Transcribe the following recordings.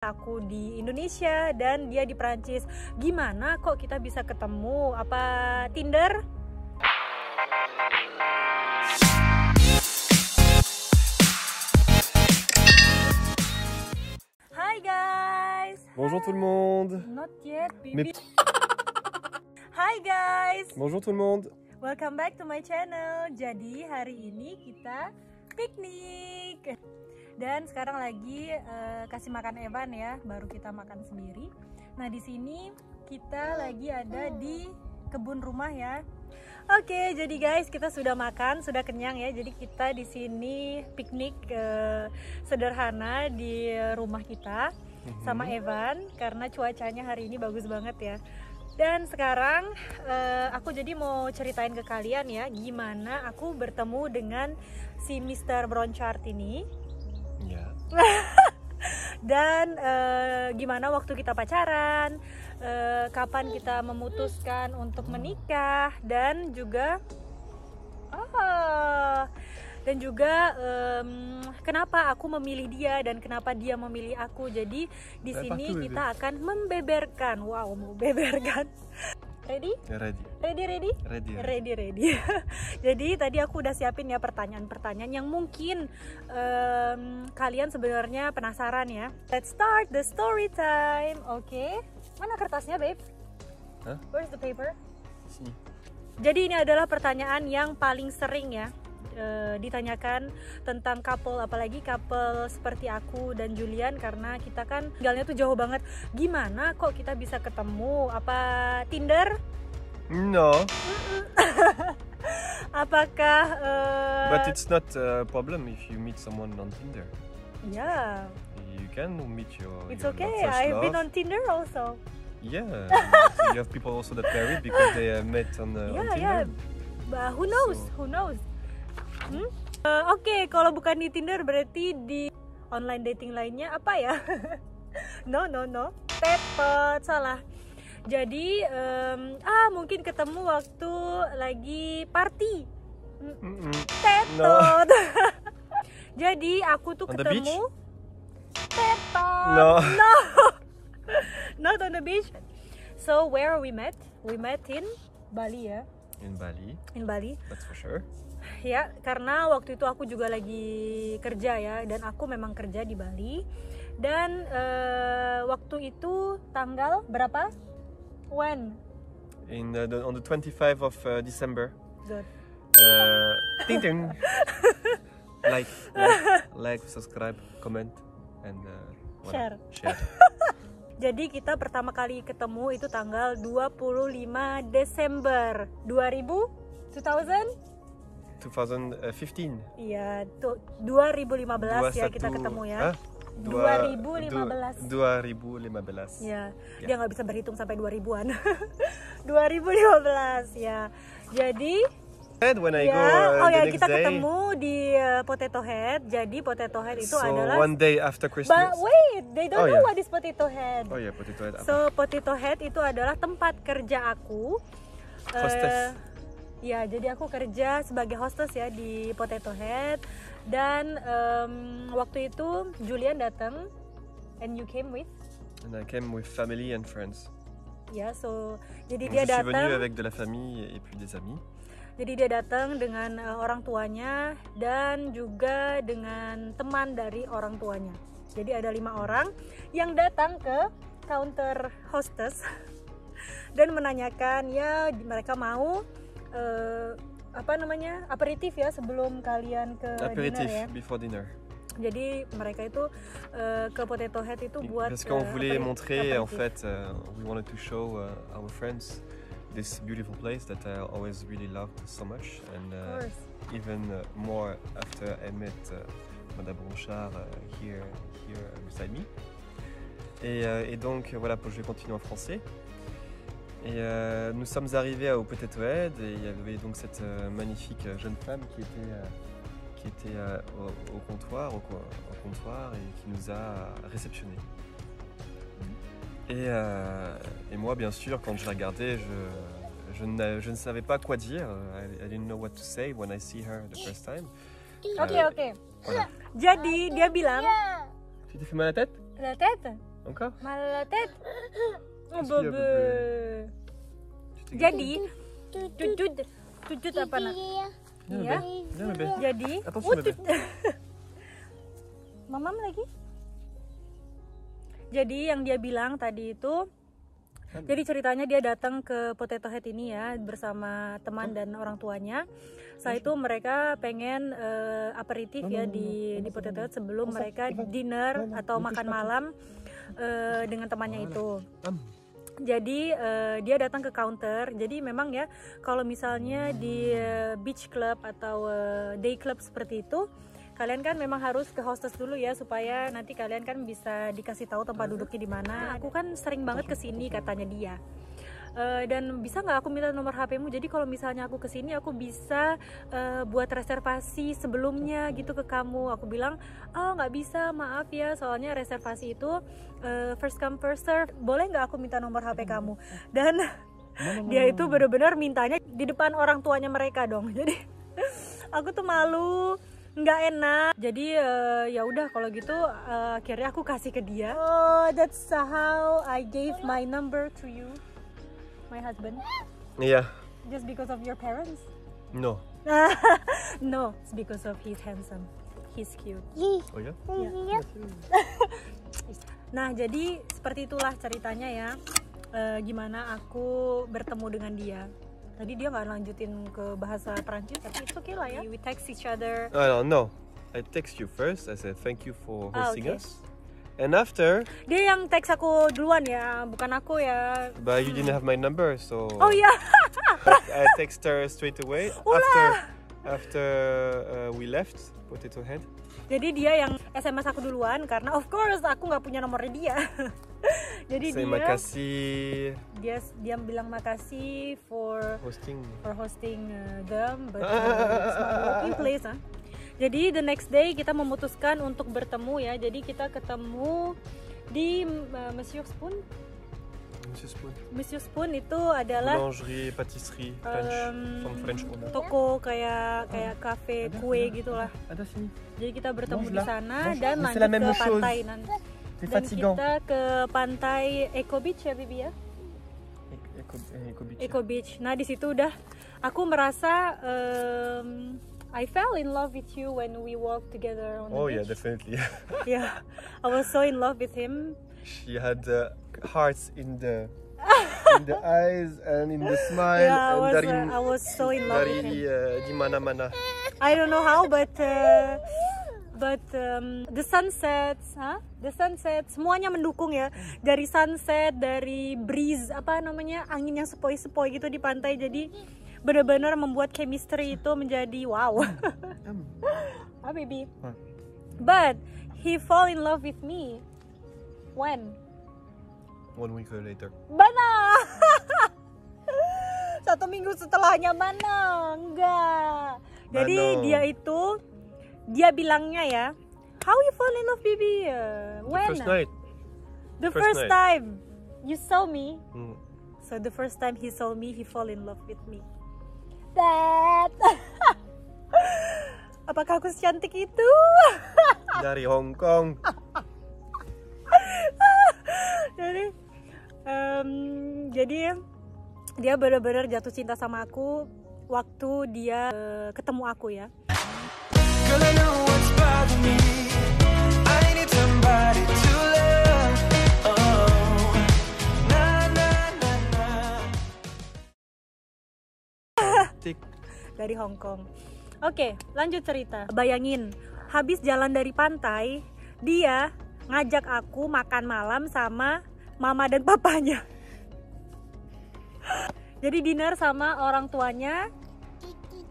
Aku di Indonesia dan dia di Prancis. Gimana kok kita bisa ketemu? Apa Tinder? Hi guys. Bonjour tout le monde. Not yet, Mais- baby. Hi guys. Bonjour tout le monde. Welcome back to my channel. Jadi hari ini kita piknik. Dan sekarang lagi kasih makan Evan ya, baru kita makan sendiri. Nah di sini kita lagi ada di kebun rumah ya. Oke, jadi guys kita sudah makan, sudah kenyang ya. Jadi kita di sini piknik sederhana di rumah kita sama Evan karena cuacanya hari ini bagus banget ya. Dan sekarang aku jadi mau ceritain ke kalian ya gimana aku bertemu dengan si Mr. Bronchart ini. Ya. Dan gimana waktu kita pacaran, kapan kita memutuskan untuk menikah, dan juga kenapa aku memilih dia dan kenapa dia memilih aku. Jadi di sini kita akan membeberkan. Wow, membeberkan. Ready? Ready. Ready. Jadi tadi aku udah siapin ya pertanyaan-pertanyaan yang mungkin kalian sebenarnya penasaran ya. Let's start the story time. Oke. Mana kertasnya, babe? Huh? Where's the paper? Sini. Jadi ini adalah pertanyaan yang paling sering ya ditanyakan tentang couple, apalagi couple seperti aku dan Julian, karena kita kan tinggalnya tuh jauh banget. Gimana kok kita bisa ketemu? Apa Tinder? No. Apakah But it's not a problem if you meet someone on Tinder. yeah, You can meet your. it's your okay. first I've love. been on Tinder also. Yeah. So you have people also that married because they met on Tinder. Yeah. But who knows? So- Who knows? Oke, kalau bukan di Tinder berarti di online dating lainnya apa ya? No. Tetot, salah. Jadi mungkin ketemu waktu lagi party. Tetot. Jadi aku tuh On the ketemu tetot. No. Not on the beach. So where we met? We met in Bali ya. In Bali, In Bali. that's for sure. Ya, karena waktu itu aku juga lagi kerja ya, dan aku memang kerja di Bali. Dan waktu itu tanggal berapa? When? On the 25th of December. Good. Ting ting. like, subscribe, comment, and Share. Share. Jadi kita pertama kali ketemu itu tanggal 25 Desember 2015. 2015. Iya, 2015 ya kita ketemu ya. 2015. 2015. Ya, dia nggak bisa berhitung sampai 2000-an. 2015 ya. Jadi When I go ya the next kita day, ketemu di Potato Head. Jadi Potato Head itu so adalah one day after Christmas. But wait, they don't Oh, know yeah. what is Potato Head. Oh ya, Potato Head. So Potato Head itu adalah tempat kerja aku. Hostess. Ya, jadi aku kerja sebagai hostess ya di Potato Head. Dan waktu itu Julian datang, and you came with. And I came with family and friends. Ya, so jadi Donc, dia je suis venu datang. avec de la famille et puis des amis. Jadi dia datang dengan orang tuanya dan juga dengan teman dari orang tuanya. Jadi ada 5 orang yang datang ke counter hostess dan menanyakan ya mereka mau aperitif ya sebelum kalian ke Apéritif dinner ya. before dinner. Jadi mereka itu ke Potato Head itu buat Parce qu'on voulait montrer, en aperitif. fait, we wanted to show our friends this beautiful place that I always really loved so much, and Of course. even more after I met Madame Bronchart here beside me. Et donc voilà, je vais continuer en français. Et nous sommes arrivés au Potato Head et il y avait donc cette magnifique jeune femme qui était au comptoir et qui nous a réceptionnés. Et moi, bien sûr, quand je la regardais, je ne savais pas quoi dire. I didn't know what to say when I see her the first time. Oke. Voilà. Jadi dia bilang Tu t'es fait mal à la tête? la tête. Encore? Mal à la tête. Oh, Qu'est-ce qu'il y a, bébé. Tu t'es Jadi, tutut apa nak? Viens, Iya. bébé. Viens, bébé. Jadi, Attention, bébé. Mamam lagi. Jadi yang dia bilang tadi itu, jadi ceritanya dia datang ke Potato Head ini ya bersama teman dan orang tuanya. Setelah itu mereka pengen aperitif ya di Potato Head sebelum mereka dinner atau makan malam dengan temannya itu. Jadi dia datang ke counter. Jadi memang ya kalau misalnya di beach club atau day club seperti itu, kalian kan memang harus ke hostess dulu ya supaya nanti kalian kan bisa dikasih tahu tempat duduknya di mana. Aku kan sering banget kesini katanya dia. Dan bisa nggak aku minta nomor HP-mu? Jadi kalau misalnya aku kesini aku bisa buat reservasi sebelumnya gitu ke kamu. Aku bilang, oh nggak bisa, maaf ya, soalnya reservasi itu first come first serve. Boleh nggak aku minta nomor HP kamu? Dan dia itu benar-benar mintanya di depan orang tuanya mereka dong. Jadi aku tuh malu, nggak enak. Jadi ya udah kalau gitu akhirnya aku kasih ke dia. Oh, that's how I gave my number to you. My husband. Yeah. Just because of your parents? No. No, it's because of he's handsome. He's cute. Oh ya? Nah, jadi seperti itulah ceritanya ya. Gimana aku bertemu dengan dia. Tadi dia nggak lanjutin ke bahasa Perancis, tapi it's okay lah ya. We text each other. No. I text you first. I said thank you for hosting okay. us. And after, Dia yang teks aku duluan ya, bukan aku ya. but you didn't have my number, so Oh iya. I text her straight away. After we left Potato Head. Jadi dia yang SMS aku duluan karena of course aku nggak punya nomornya dia. Jadi Say makasih dia bilang makasih for hosting. them, but it's not a working place. Jadi the next day kita memutuskan untuk bertemu ya. Jadi kita ketemu di Monsieur Spoon. Monsieur Spoon itu adalah boulangerie, pâtisserie, French owner. toko kayak cafe kue gitulah. Ada sini. Jadi kita bertemu di sana dan C'est lanjut la même ke chose. pantai nanti. C'est Dan fatigant. kita ke pantai Eco Beach ya Bibi ya. Eco Beach. Eco Beach. Nah di situ udah aku merasa I fell in love with you when we walked together on the Oh beach. yeah, definitely. Yeah, I was so in love with him. She had hearts in the eyes and in the smile. Yeah, and I was so in love with him. di mana-mana. I don't know how, but the sunsets, the sunset semuanya mendukung ya. Dari sunset, dari breeze, apa namanya, angin yang sepoi-sepoi gitu di pantai. Jadi benar-benar membuat chemistry itu menjadi wow. Ah baby. But he fall in love with me when? 1 week later. Mana? 1 minggu setelahnya mana? Enggak. Jadi dia bilangnya ya, how you fall in love baby? When? The first night. The First first night. time you saw me. Mm. So the first time he saw me, he fall in love with me. That. Apakah aku secantik itu? Dari Hong Kong. Jadi dia benar-benar jatuh cinta sama aku waktu dia ketemu aku ya. Girl, I know what's bothering me. I need somebody to love. Oh, na na na na. Dari Hong Kong. Oke, lanjut cerita. Bayangin, habis jalan dari pantai, dia ngajak aku makan malam sama mama dan papanya. Jadi dinner sama orang tuanya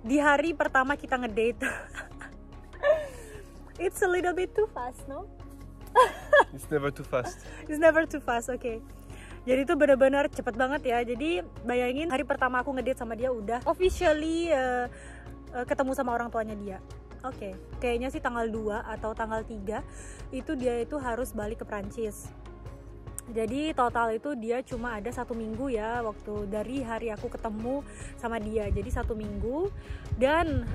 di hari pertama kita ngedate. It's a little bit too fast, no? It's never too fast. It's never too fast, oke. Jadi itu benar-benar cepet banget ya. Jadi bayangin hari pertama aku ngedate sama dia udah officially ketemu sama orang tuanya dia. Oke, kayaknya sih tanggal 2 atau tanggal 3 itu dia itu harus balik ke Prancis. Jadi total itu dia cuma ada 1 minggu ya waktu dari hari aku ketemu sama dia. Jadi 1 minggu dan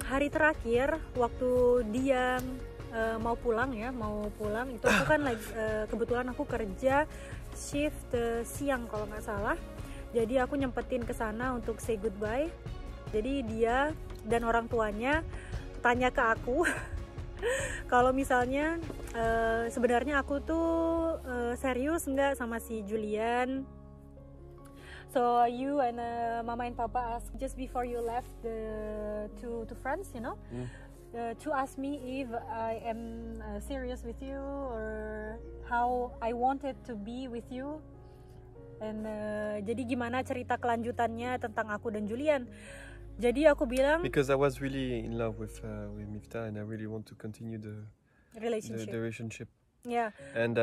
hari terakhir waktu dia mau pulang itu aku kan lagi kebetulan aku kerja shift siang kalau nggak salah, jadi aku nyempetin ke sana untuk say goodbye. Jadi dia dan orang tuanya tanya ke aku kalau misalnya sebenarnya aku tuh serius nggak sama si Julian. So you and Mama and Papa asked just before you left to France, you know, to ask me if I am serious with you or how I wanted to be with you. And jadi gimana cerita kelanjutannya tentang aku dan Julian. Jadi aku bilang Because I was really in love with Miftah and I really want to continue the relationship. Yeah. And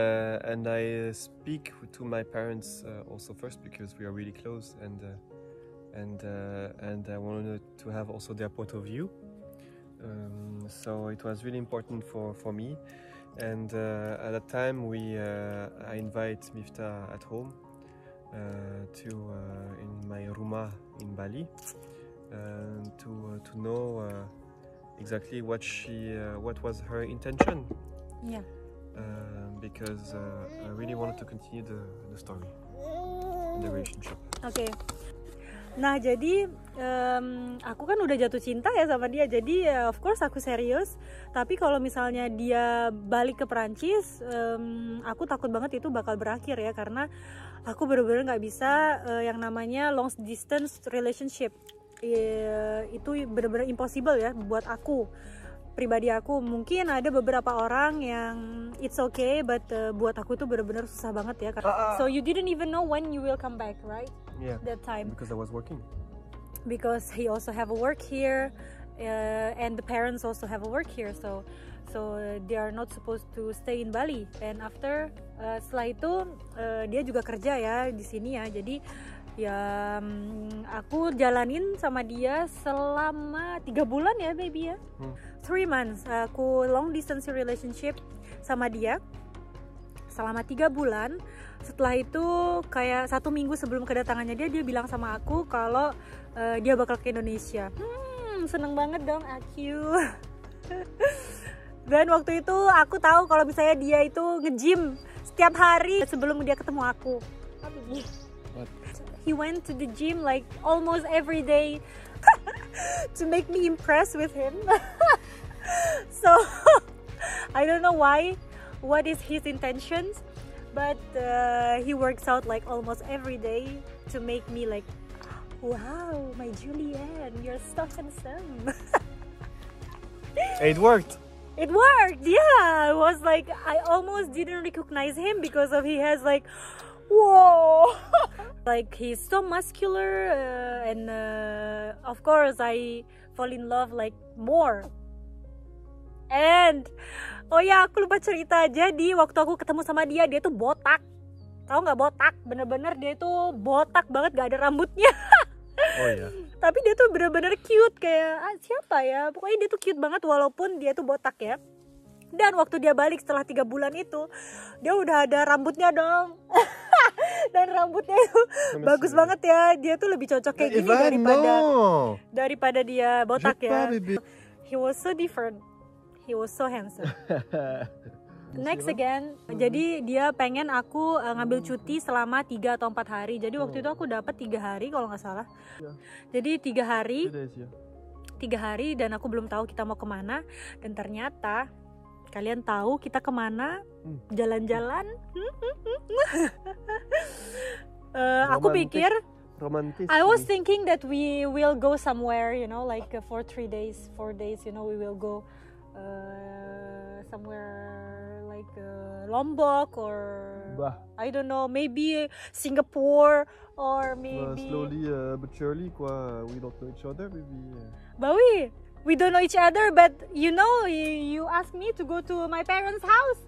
I speak to my parents also first because we are really close and I wanted to have also their point of view. So it was really important for me. And at that time I invite Miftah at home to in my rumah in Bali to know exactly what was her intention. Yeah. Because I really wanted to continue the story, the relationship. Oke. Nah jadi aku kan udah jatuh cinta ya sama dia, jadi of course aku serius. Tapi kalau misalnya dia balik ke Perancis, aku takut banget itu bakal berakhir ya, karena aku bener-bener nggak bisa yang namanya long distance relationship. Itu bener-bener impossible ya buat aku. Pribadi aku, mungkin ada beberapa orang yang it's okay, but buat aku itu benar-benar susah banget ya. So you didn't even know when you will come back, right? Yeah. That time. Because I was working. Because he also have a work here, and the parents also have a work here, so they are not supposed to stay in Bali. And after setelah itu dia juga kerja ya di sini ya. Jadi ya aku jalanin sama dia selama 3 bulan ya baby ya. 3 months aku long distance relationship sama dia selama 3 bulan. Setelah itu kayak 1 minggu sebelum kedatangannya dia bilang sama aku kalau dia bakal ke Indonesia. Seneng banget dong aku. Dan waktu itu aku tahu kalau misalnya dia itu nge-gym setiap hari sebelum dia ketemu aku. What? He went to the gym like almost every day to make me impressed with him. So I don't know what is his intentions, but he works out like almost every day to make me like, wow, my Julian, you're so handsome. It worked. It worked, yeah. It was like I almost didn't recognize him because of he has like, whoa, like he's so muscular, and of course I fall in love like more. And oh ya, aku lupa cerita. Jadi waktu aku ketemu sama dia tuh botak. Tahu nggak botak? Bener-bener dia tuh botak banget, gak ada rambutnya. Oh iya. Tapi dia tuh bener-bener cute, kayak siapa ya? Pokoknya dia tuh cute banget walaupun dia tuh botak ya. Dan waktu dia balik setelah 3 bulan itu, dia udah ada rambutnya dong. Dan rambutnya itu bagus banget ya. Dia tuh lebih cocok kayak gini daripada dia botak ya. He was so different. He was so handsome. Next again, jadi dia pengen aku ngambil cuti selama 3 atau 4 hari. Jadi waktu itu aku dapat 3 hari kalau nggak salah. Jadi 3 hari dan aku belum tahu kita mau kemana. Dan ternyata kalian tahu kita kemana? Jalan-jalan. Aku pikir romantis. I was thinking that we will go somewhere, you know, like for 4 days, you know, we will go somewhere like Lombok or I don't know, maybe Singapore or maybe Slowly but surely quoi. We don't know each other maybe. But we don't know each other, but you know, you asked me to go to my parents' house.